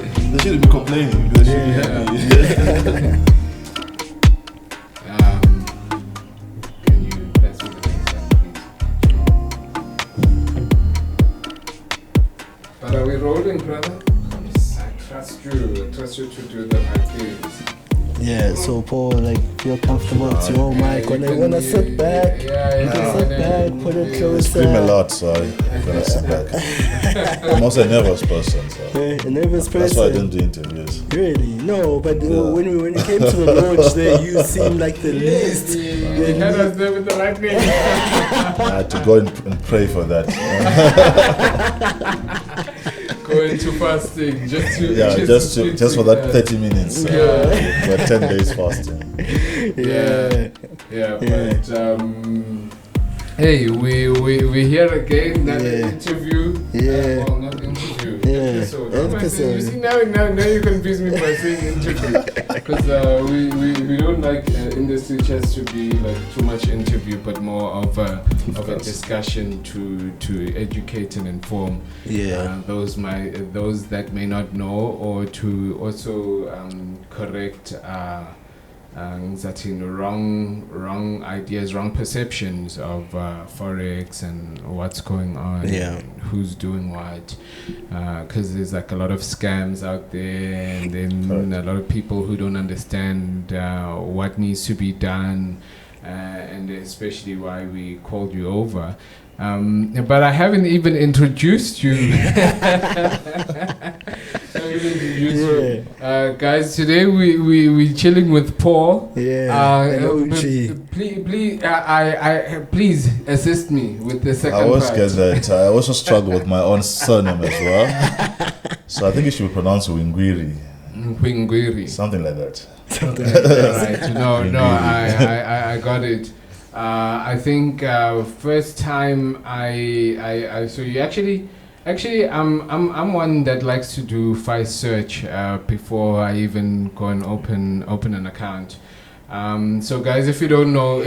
They shouldn't be complaining. They should be happy. Can you pass me the next slide, please? But are we rolling, brother? Yes. I trust you to do the right things. Yeah, so Paul, like, feel comfortable to your mic. When they want to sit back, you can sit back, put it I closer. scream a lot, so I'm gonna sit back. I'm also a nervous person, so A nervous person. that's why I don't do interviews. Really? No, but when you came to the launch there, you seemed like the least. You had us there with the right name. I had to go and pray for that. Go into fasting just for that 30 minutes. We're 10 days fasting. But hey, we here again. That interview. Well, not interview. Episode. You see now you confuse me by saying interview because we don't like industry chats to be like too much interview, but more of a discussion to educate and inform. Those that may not know, or to also correct wrong ideas, wrong perceptions of forex and what's going on, and who's doing what, because there's like a lot of scams out there, and then a lot of people who don't understand what needs to be done, and especially why we called you over. But I haven't even introduced you. Guys, today we chilling with Paul. Please assist me with the second part. I always get that. I also struggle with my own surname as well. So I think it should be pronounced Hwingwiri. Hwingwiri. Something like that. Right. No, I got it. I think first time I so you actually I'm one that likes to do file search before I even go and open an account. So guys, if you don't know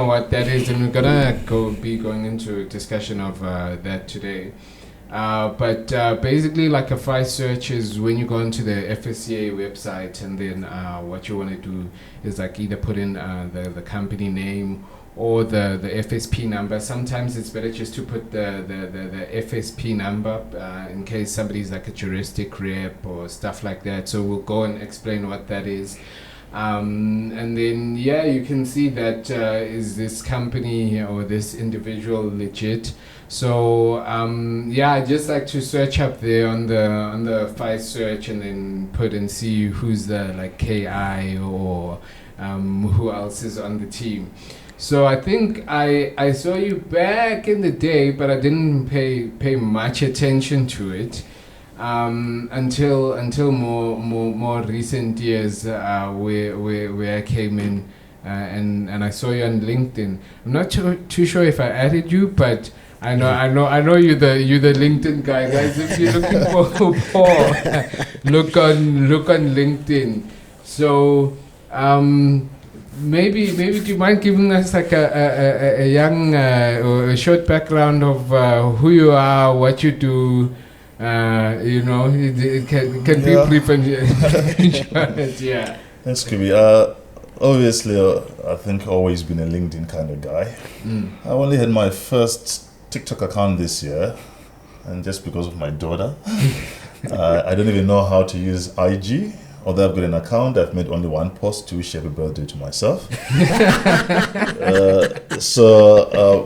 what that is, then we're gonna be going into a discussion of that today. But basically, like a file search is when you go into the FSCA website, and then what you want to do is like either put in the company name or the FSP number. Sometimes it's better just to put the FSP number in case somebody's like a juristic rep or stuff like that. So we'll go and explain what that is. And then you can see that is this company or this individual legit. So I just like to search up there on the file search, and then put and see who's the like KI or who else is on the team. So I think I saw you back in the day, but I didn't pay much attention to it until more recent years where I came in and I saw you on LinkedIn. I'm not too sure if I added you, but I know you're the LinkedIn guy, guys. If you're looking for Paul, look on LinkedIn. So Maybe do you mind giving us like a young or a short background of who you are, what you do? It can be brief and yeah. Thanks, Kibi. Obviously, I think always been a LinkedIn kind of guy. I only had my first TikTok account this year, and just because of my daughter, I don't even know how to use IG. Although I've got an account, I've made only one post to wish happy birthday to myself.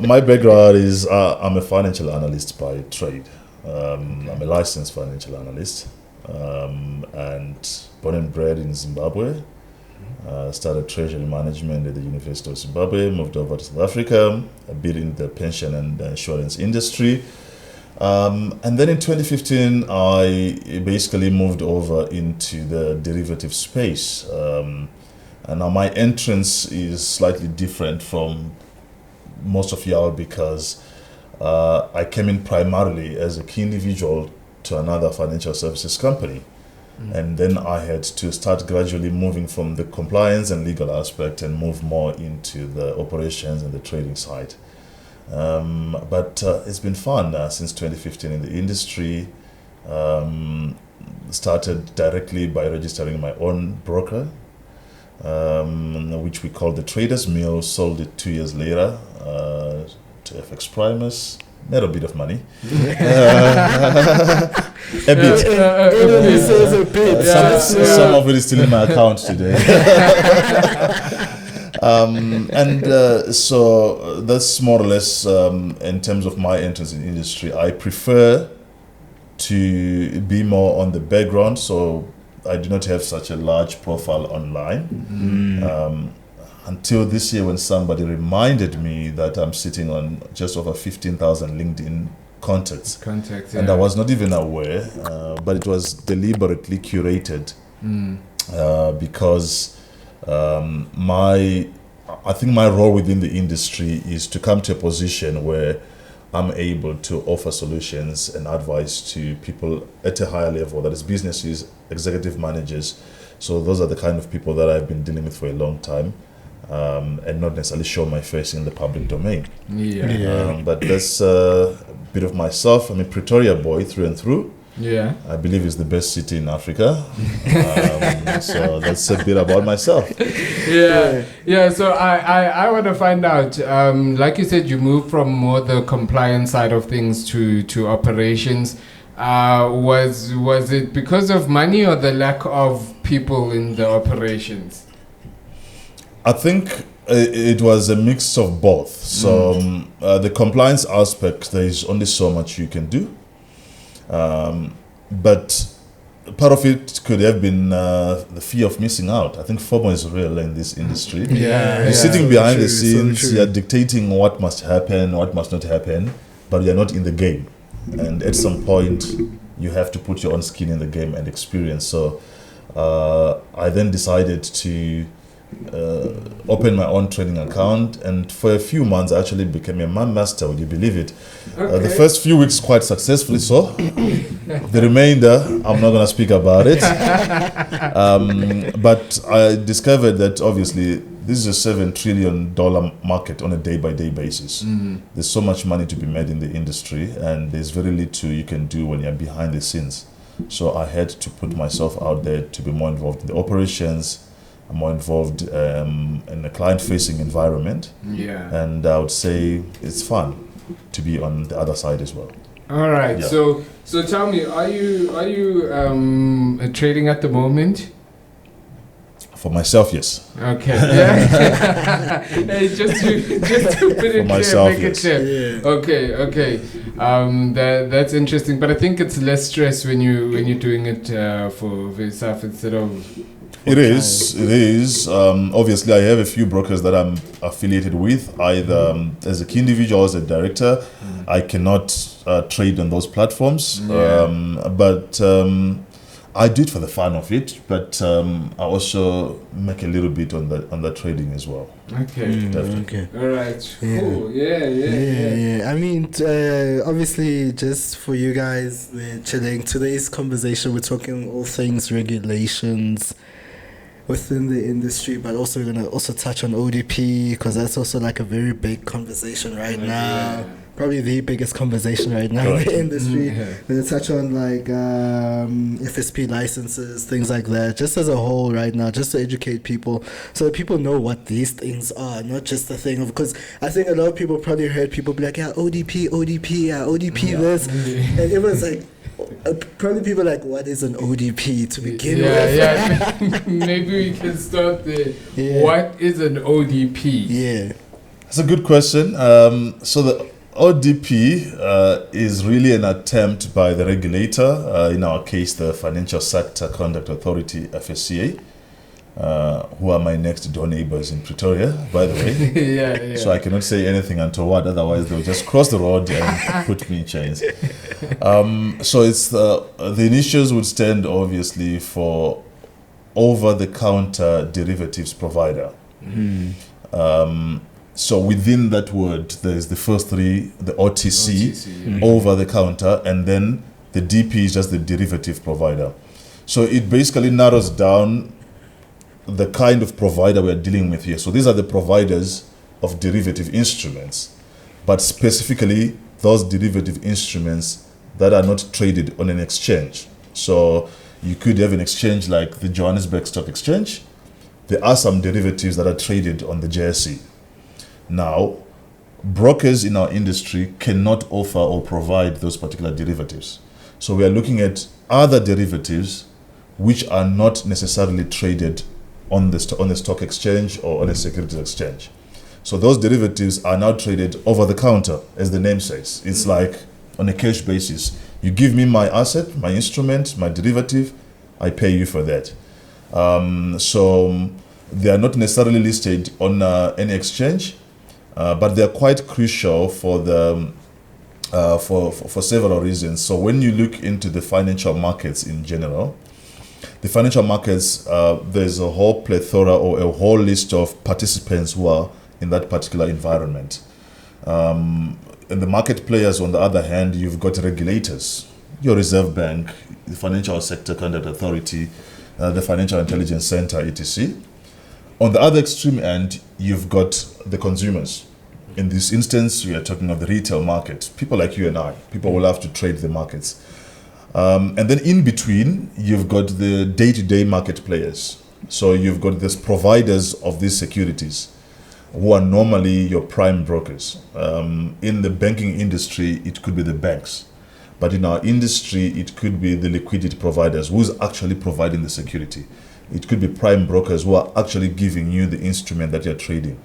My background is I'm a financial analyst by trade. I'm a licensed financial analyst, and born and bred in Zimbabwe. Started treasury management at the University of Zimbabwe, moved over to South Africa, a bit in the pension and insurance industry. And then in 2015, I basically moved over into the derivative space. And now my entrance is slightly different from most of y'all because I came in primarily as a key individual to another financial services company. And then I had to start gradually moving from the compliance and legal aspect and move more into the operations and the trading side. But it's been fun since 2015 in the industry. started directly by registering my own broker, which we called the Traders Mill. Sold it 2 years later to FX Primus. Made a bit of money. A bit. Some of it is still in my account today. So that's more or less in terms of my entrance in the industry. I prefer to be more on the background, so I do not have such a large profile online. Until this year, when somebody reminded me that I'm sitting on just over 15,000 LinkedIn contacts, and I was not even aware, but it was deliberately curated because I think my role within the industry is to come to a position where I'm able to offer solutions and advice to people at a higher level, that is businesses, executive managers. So those are the kind of people that I've been dealing with for a long time, and not necessarily show my face in the public domain. But that's a bit of myself. I'm a Pretoria boy through and through. I believe it's the best city in Africa. So that's a bit about myself. So I want to find out, like you said, you moved from more the compliance side of things to operations. Was it because of money or the lack of people in the operations? I think it was a mix of both. So the compliance aspect, there is only so much you can do. But part of it could have been the fear of missing out. I think FOMO is real in this industry. You're sitting behind the scenes, you're dictating what must happen, what must not happen, but you're not in the game. And at some point, you have to put your own skin in the game and experience. So I then decided to open my own trading account, and for a few months I actually became a man master. Would you believe it? The first few weeks quite successfully so. The remainder I'm not going to speak about it. But I discovered that obviously this is a $7 trillion market on a day-by-day basis. There's so much money to be made in the industry, and there's very little you can do when you're behind the scenes. So I had to put myself out there to be more involved in the operations. I'm more involved in a client-facing environment, and I would say it's fun to be on the other side as well. All right. So tell me, are you trading at the moment? For myself, yes. Okay. Yeah. Hey, just to put it myself, clear, make it clear. Okay. That's interesting, but I think it's less stress when you're doing it for yourself instead of. It is. Obviously, I have a few brokers that I'm affiliated with, either as a key individual or as a director. I cannot trade on those platforms, but I do it for the fun of it. But I also make a little bit on the trading as well. Okay. Okay. All right. Cool. Yeah. I mean, obviously, just for you guys, we're chilling. Today's conversation, we're talking all things regulations within the industry, but also we're gonna also touch on ODP, because that's also like a very big conversation right now. Probably the biggest conversation right now in the industry. We're gonna touch on like FSP licenses, things like that, just as a whole right now, just to educate people so that people know what these things are, not just the thing of, because I think a lot of people probably heard people be like, ODP, this, and everyone's like, probably people like, what is an ODP to begin with? Maybe we can start there. What is an ODP? That's a good question. So the ODP is really an attempt by the regulator, in our case the Financial Sector Conduct Authority, FSCA, who are my next door neighbors in Pretoria, by the way. So I cannot say anything untoward, otherwise they'll just cross the road and put me in chains. So it's the initials would stand obviously for over-the-counter derivatives provider. So within that word, there's the first three, the OTC, over-the-counter, and then the DP is just the derivative provider. So it basically narrows down the kind of provider we're dealing with here. So these are the providers of derivative instruments, but specifically those derivative instruments that are not traded on an exchange. So You could have an exchange like the Johannesburg Stock Exchange. There are some derivatives that are traded on the JSE. Now, brokers in our industry cannot offer or provide those particular derivatives. So we are looking at other derivatives which are not necessarily traded on the stock exchange or on a securities exchange. So those derivatives are now traded over the counter, as the name says. It's like on a cash basis. You give me my asset, my instrument, my derivative, I pay you for that. So they are not necessarily listed on any exchange, but they are quite crucial for the for several reasons. So when you look into the financial markets in general, the financial markets, there's a whole plethora or a whole list of participants who are in that particular environment. And the market players, on the other hand, you've got regulators, your Reserve Bank, the Financial Sector Conduct Authority, the Financial Intelligence Center, etc. On the other extreme end, you've got the consumers. In this instance, we are talking of the retail market. People like you and I, people will have to trade the markets. And then in between, you've got the day-to-day market players. So you've got these providers of these securities who are normally your prime brokers. In the banking industry, it could be the banks. But in our industry, it could be the liquidity providers who's actually providing the security. It could be prime brokers who are actually giving you the instrument that you're trading.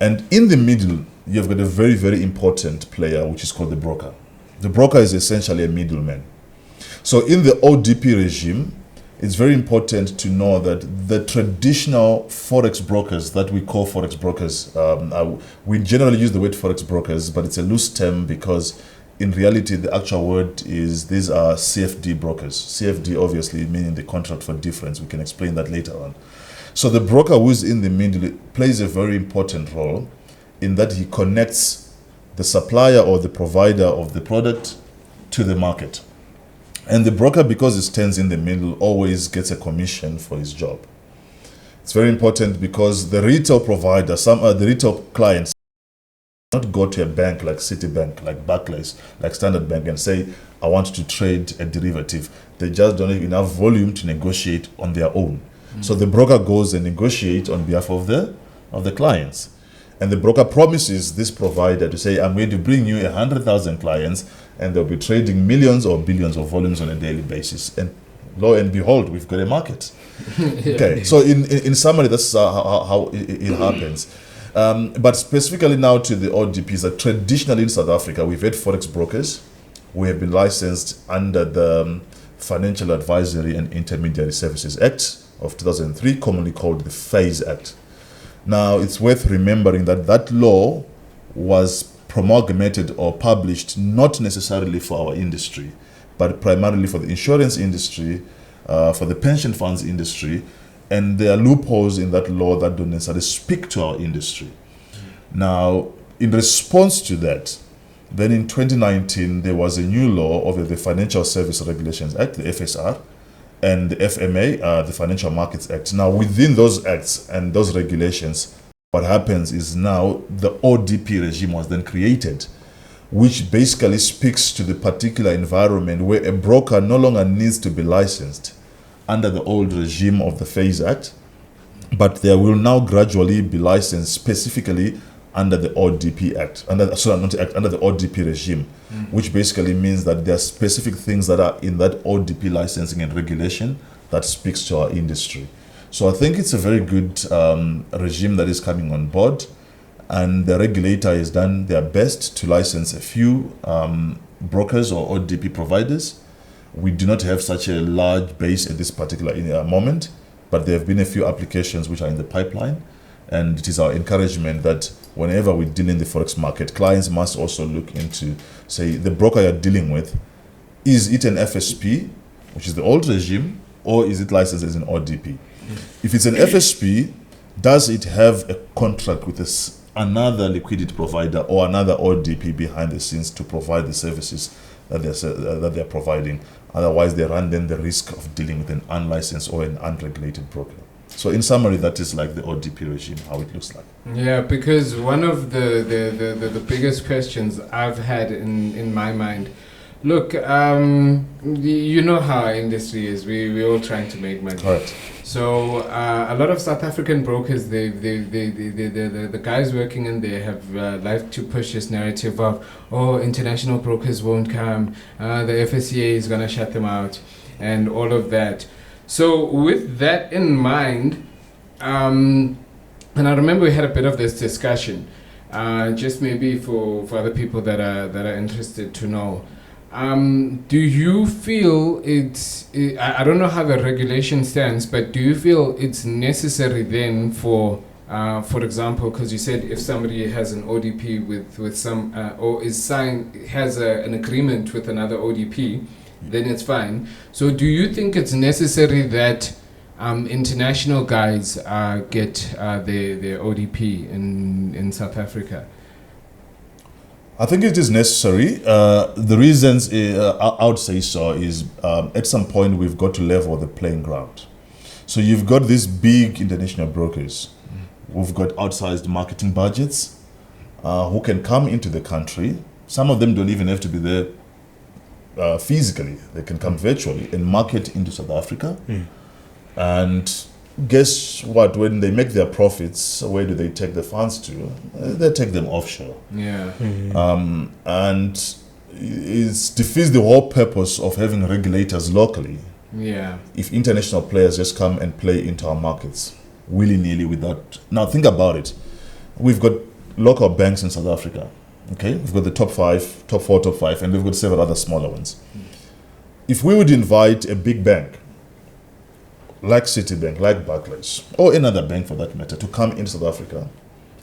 And in the middle, you've got a very, very important player, which is called the broker. The broker is essentially a middleman. So in the ODP regime, it's very important to know that the traditional forex brokers that we call forex brokers, we generally use the word forex brokers, but it's a loose term because in reality, the actual word is these are CFD brokers. CFD obviously meaning the contract for difference. We can explain that later on. So the broker who's in the middle plays a very important role in that he connects the supplier or the provider of the product to the market. And the broker, because it stands in the middle, always gets a commission for his job. It's very important because the retail provider, the retail clients, not go to a bank like Citibank, like Barclays, like Standard Bank and say, I want to trade a derivative. They just don't have enough volume to negotiate on their own. So the broker goes and negotiates on behalf of the clients. And the broker promises this provider to say, I'm going to bring you 100,000 clients and they'll be trading millions or billions of volumes on a daily basis. And lo and behold, we've got a market. Okay, so in summary, that's how it happens. But specifically now to the ODPs, that traditionally in South Africa, we've had forex brokers. We have been licensed under the Financial Advisory and Intermediary Services Act of 2003, commonly called the FASE Act. Now, it's worth remembering that that law was promulgated or published not necessarily for our industry, but primarily for the insurance industry, for the pension funds industry, and there are loopholes in that law that don't necessarily speak to our industry. Now, in response to that, then in 2019, there was a new law of the Financial Service Regulations Act, the FSR, and the FMA, the Financial Markets Act. Now, within those acts and those regulations, what happens is now the ODP regime was then created, which basically speaks to the particular environment where a broker no longer needs to be licensed under the old regime of the FASE Act, but they will now gradually be licensed specifically under the ODP Act, under the ODP regime, which basically means that there are specific things that are in that ODP licensing and regulation that speaks to our industry. So I think it's a very good regime that is coming on board, and the regulator has done their best to license a few brokers or ODP providers. We do not have such a large base at this particular moment, but there have been a few applications which are in the pipeline, and it is our encouragement that whenever we deal in the forex market, clients must also look into, say, the broker you're dealing with, is it an FSP, which is the old regime, or is it licensed as an ODP? If it's an FSP, does it have a contract with another liquidity provider or another ODP behind the scenes to provide the services that they're providing? Otherwise, they run then the risk of dealing with an unlicensed or an unregulated broker. So in summary, that is like the ODP regime, how it looks like. Yeah, because one of the biggest questions I've had in my mind Look, you know how our industry is. We're all trying to make money. Right. So a lot of South African brokers, the guys working in there have like to push this narrative of, oh, international brokers won't come, the FSCA is gonna shut them out, and all of that. So with that in mind, and I remember we had a bit of this discussion, just maybe for other people that are interested to know. Do you feel I don't know how the regulation stands, but do you feel it's necessary then for example, because you said if somebody has an ODP with some, or has an agreement with another ODP, then it's fine. So do you think it's necessary that international guys get their ODP in South Africa? I think it is necessary. The reasons I would say so is at some point we've got to level the playing ground. So you've got these big international brokers who've got outsized marketing budgets who can come into the country. Some of them don't even have to be there physically. They can come virtually and market into South Africa. And guess what? When they make their profits, where do they take the funds to? They take them offshore. Yeah. And it defeats the whole purpose of having regulators locally. Yeah. If international players just come and play into our markets willy-nilly without... Now think about it. We've got local banks in South Africa. Okay, we've got the top 4, top 5, and we've got several other smaller ones. If we would invite a big bank like Citibank, like Barclays, or any other bank for that matter, to come into South Africa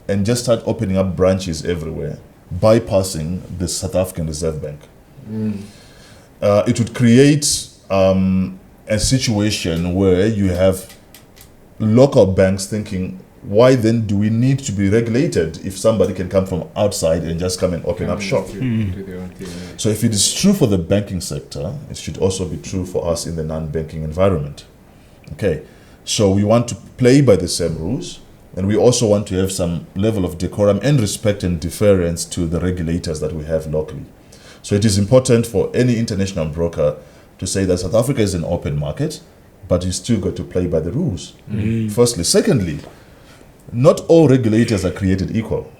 and just start opening up branches everywhere, bypassing the South African Reserve Bank, it would create a situation where you have local banks thinking, why then do we need to be regulated if somebody can come from outside and just come and open up shop? So if it is true for the banking sector, it should also be true for us in the non-banking environment. Okay, so we want to play by the same rules, and we also want to have some level of decorum and respect and deference to the regulators that we have locally. So it is important for any international broker to say that South Africa is an open market, but you still got to play by the rules. Firstly. Secondly, not all regulators are created equal.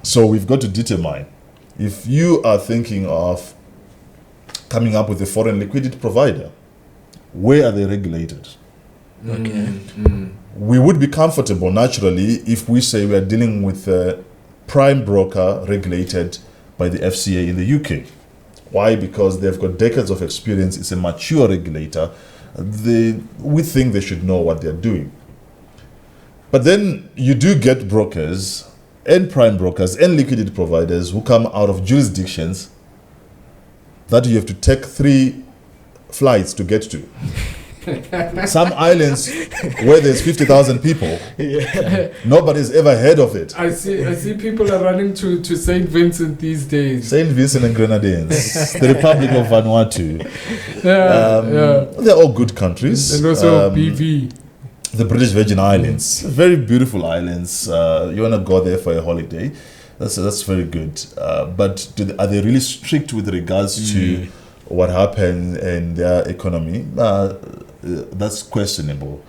So we've got to determine, if you are thinking of coming up with a foreign liquidity provider, where are they regulated? Okay. We would be comfortable naturally if we say we are dealing with a prime broker regulated by the FCA in the UK. Why? Because they've got decades of experience. It's a mature regulator. We think they should know what they're doing. But then you do get brokers and prime brokers and liquidity providers who come out of jurisdictions that you have to take 3 flights to get to. Some islands where there's 50,000 people, nobody's ever heard of it. I see people are running to St. Vincent these days. St. Vincent and Grenadines, the Republic of Vanuatu. Yeah. They're all good countries. And also BV. The British Virgin Islands, very beautiful islands. You want to go there for a holiday, that's very good. But are they really strict with regards to what happened in their economy? That's questionable.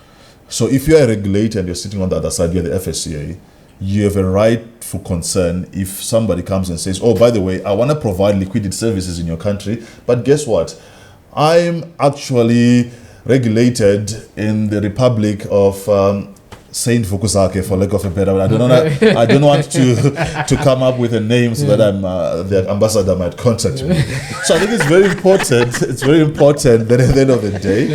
So if you're a regulator and you're sitting on the other side, you're the FSCA, you have a rightful concern if somebody comes and says, oh, by the way, I want to provide liquidity services in your country, but guess what? I'm actually regulated in the Republic of Saint Fukusake, for lack of a better word. I don't want to come up with a name so that the ambassador might contact me. So I think it's very important. It's very important that at the end of the day,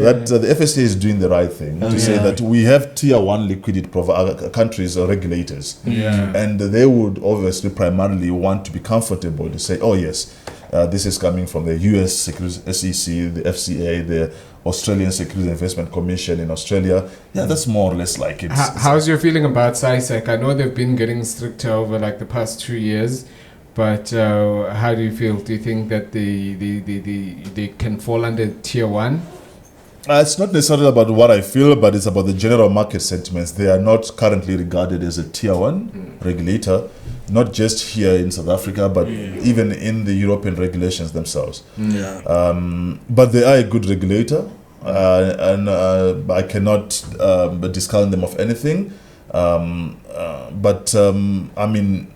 that the FSCA is doing the right thing to say that we have tier 1 liquidity countries or regulators, and they would obviously primarily want to be comfortable to say, oh yes, this is coming from the US SEC, the FCA, the Australian Securities Investment Commission in Australia. Yeah, that's more or less like it. How's your feeling about SISEC? I know they've been getting stricter over like the past 2 years, but how do you feel? Do you think that they can fall under tier 1? It's not necessarily about what I feel, but it's about the general market sentiments. They are not currently regarded as a tier one regulator, not just here in South Africa, but even in the European regulations themselves. But they are a good regulator, and I cannot discount them of anything. But I mean,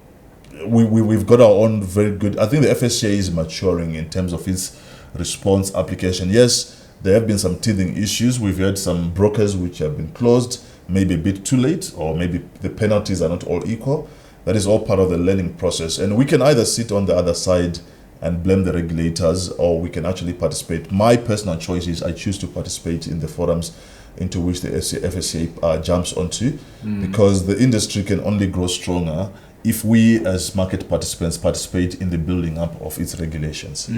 we've got our own very good. I think the FSCA is maturing in terms of its response application. Yes, there have been some teething issues. We've had some brokers which have been closed, maybe a bit too late, or maybe the penalties are not all equal. That is all part of the learning process. And we can either sit on the other side and blame the regulators, or we can actually participate. My personal choice is I choose to participate in the forums into which the FSCA jumps onto, because the industry can only grow stronger if we as market participants participate in the building up of its regulations.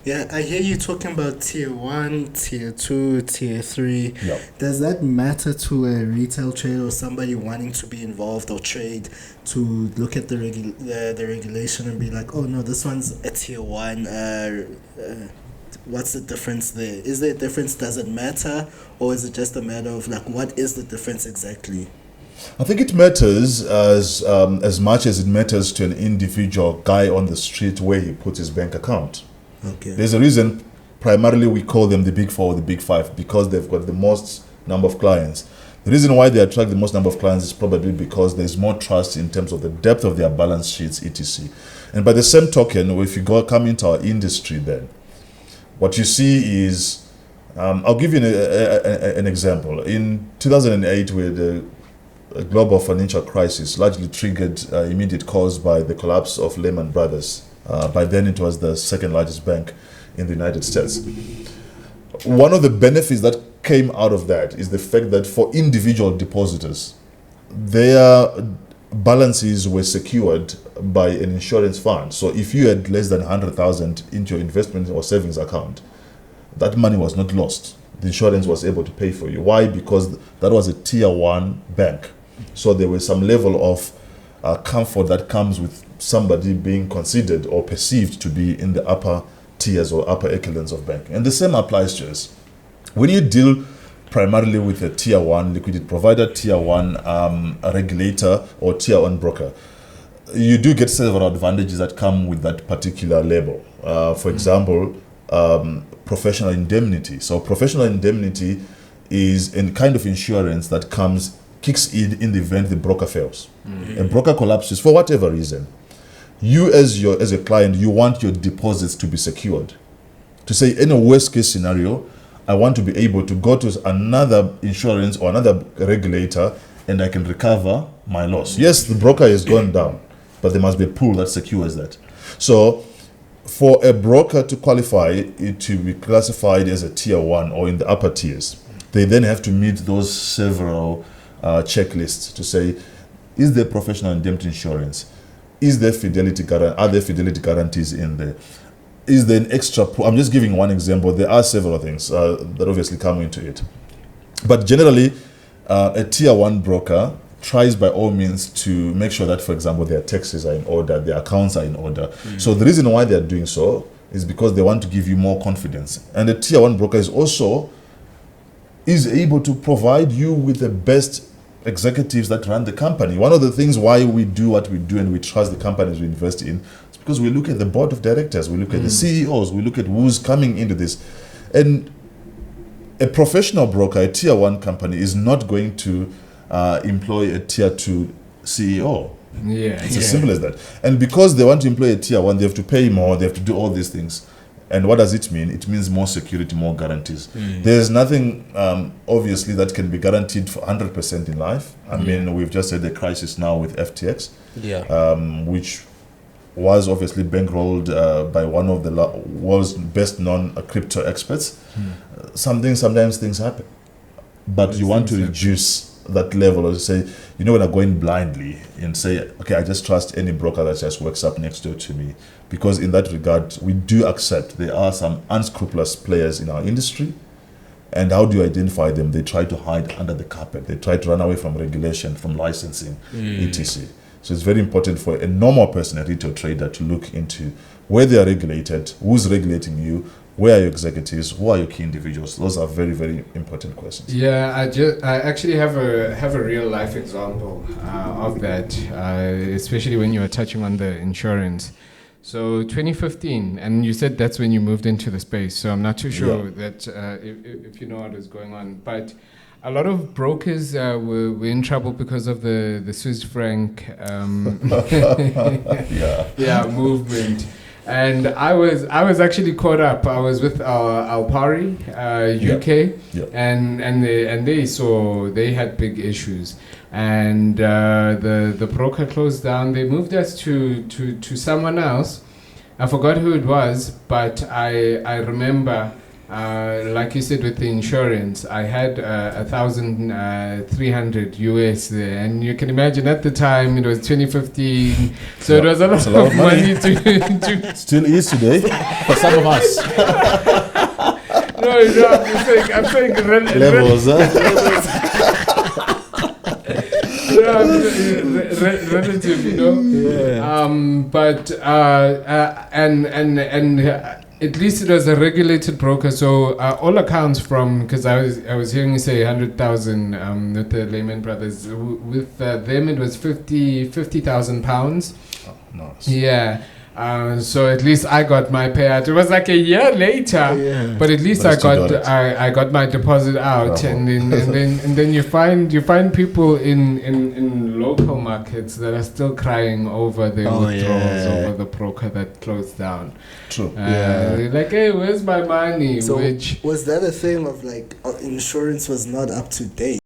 Yeah, I hear you talking about tier 1, tier 2, tier 3. Yeah. Does that matter to a retail trader or somebody wanting to be involved or trade, to look at the regulation and be like, oh no, this one's a tier 1, what's the difference there? Is there a difference? Does it matter? Or is it just a matter of like, what is the difference exactly? I think it matters as much as it matters to an individual guy on the street where he puts his bank account. Okay. There's a reason primarily we call them the big 4 or the big 5, because they've got the most number of clients. The reason why they attract the most number of clients is probably because there's more trust in terms of the depth of their balance sheets, etc. And by the same token, if you come into our industry, then what you see is, I'll give you an example. In 2008, we had a global financial crisis, largely triggered immediate cause by the collapse of Lehman Brothers. By then, it was the second largest bank in the United States. One of the benefits that came out of that is the fact that for individual depositors, their balances were secured by an insurance fund. So if you had less than 100,000 into your investment or savings account, that money was not lost. The insurance was able to pay for you. Why? Because that was a tier 1 bank. So there was some level of comfort that comes with somebody being considered or perceived to be in the upper tiers or upper echelons of banking. And the same applies to us. When you deal primarily with a tier 1 liquidity provider, tier 1 regulator, or tier 1 broker, you do get several advantages that come with that particular label. For example, professional indemnity. So professional indemnity is a kind of insurance that kicks in the event the broker fails. A broker collapses for whatever reason. You as a client, you want your deposits to be secured. To say, in a worst case scenario, I want to be able to go to another insurance or another regulator and I can recover my loss. Yes, the broker has gone down, but there must be a pool that secures that. So for a broker to qualify it to be classified as a tier 1 or in the upper tiers, they then have to meet those several checklists to say, is there professional indemnity insurance? Is there are there fidelity guarantees in there? Is there an extra pool? I'm just giving one example. There are several things that obviously come into it. But generally, a tier 1 broker tries by all means to make sure that, for example, their taxes are in order, their accounts are in order. So the reason why they're doing so is because they want to give you more confidence. And a tier 1 broker is able to provide you with the best executives that run the company. One of the things why we do what we do and we trust the companies we invest in is because we look at the board of directors, we look at the CEOs, we look at who's coming into this. And a professional broker, a tier 1 company, is not going to employ a tier 2 CEO. It's as simple as that. And because they want to employ a tier 1, they have to pay more, they have to do all these things. And what does it mean? It means more security, more guarantees. There's nothing, obviously, that can be guaranteed for 100% in life. I mean, we've just had a crisis now with FTX, which was obviously bankrolled by one of the world's best known crypto experts. Sometimes things happen. But you want to reduce that level, or say, when I'm going blindly and say, okay, I just trust any broker that just works up next door to me. Because in that regard, we do accept there are some unscrupulous players in our industry. And how do you identify them? They try to hide under the carpet. They try to run away from regulation, from licensing, etc. So it's very important for a normal person, a retail trader, to look into where they are regulated, who's regulating you, Where are your executives? Who are your key individuals? Those are very, very important questions. Yeah, I actually have a real life example of that, especially when you were touching on the insurance. So 2015, and you said that's when you moved into the space. So I'm not too sure that if you know what is going on, but a lot of brokers were in trouble because of the Swiss franc movement. And I was actually caught up. I was with Alpari UK, and they had big issues, and the broker closed down. They moved us to someone else. I forgot who it was, but I remember. Like you said with the insurance, I had 1,300 US there, and you can imagine at the time it was 2015, so it was a lot of money to still is today for some of us. No, I'm saying levels. Relative, you know. Yeah. But at least it was a regulated broker, so all accounts from, because I was hearing you say 100,000 with the Lehman Brothers. With them it was 50,000 pounds. Oh, nice. Yeah. So at least I got my payout. It was like a year later, but at least I got my deposit out, and then you find people in local markets that are still crying over their withdrawals over the broker that closed down. True. They're like, hey, where's my money? So was that a thing of like insurance was not up to date?